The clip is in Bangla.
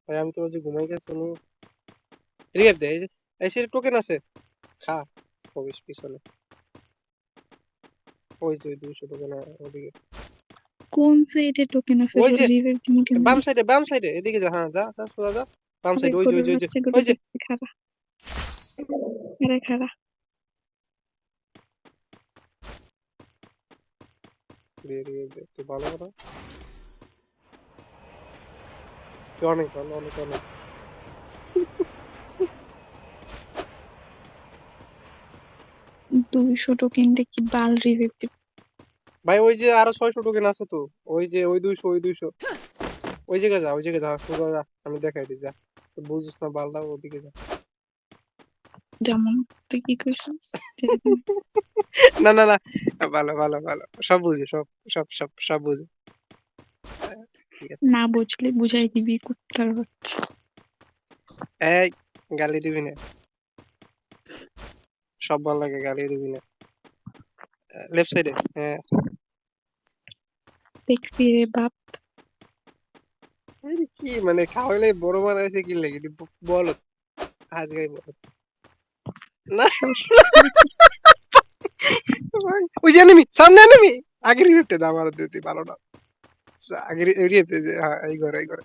ভাই আমি তো বলছি ঘুমাই গেছে নি। রিভাইভ দে, এই যে টোকেন আছে, খা। প্রবেশ পিছনে ওই যে 200 টোকেন ওদিকে, কোন সাইডে টোকেন আছে ওই যে রিভাইভ দিমু কেমনে? বাম সাইডে এদিকে যা, হ্যাঁ যা যা সোজা যা, বাম আরে সাইড ওই যে ওই গরুর যে ওই যে বাচ্চাগুলো ওই যে দেখতে খারা। আরে খারা। দে রিভাইভ দে, তুই ভালো কথা, তুই অনেক ভালো, অনেক অনেক। 200 টোকেন দিয়ে কি বাল রিভাইভ দিব? ভাই ওই যে আরো 600 টোকেন আছে তো, ওই যে ওই 200 ওই 200 ওই জায়গায় যা, ওই জায়গায় যা, সোজা যা, আমি দেখাই দিই যা, তুই বুঝছিস না বালটা, ওদিকে যা। যেমন তুই কি কইছিস? না না না, ভালো ভালো ভালো, সব বুঝি, সব সব সব সব বুঝি। ঠিক আছে। না বুঝলে বুঝাই দিবি কুত্তার বাচ্চা। এই গালি দিবি না, সব ভালো লাগে, গালি দিবি না। লেফট সাইডে, হ্যাঁ। দেখছি রে বাপ। এই কি মানে খাওয়াইলে বড় বানাইছে কি লাগে, বলো আজকে বলো না। ভাই, ওই যে এনিমি, সামনে এনিমি, আগে রিভিউতে দাও আমার দিতে ভালো না, আগে রিভিউতে, হ্যাঁ এই ঘরে এই ঘরে।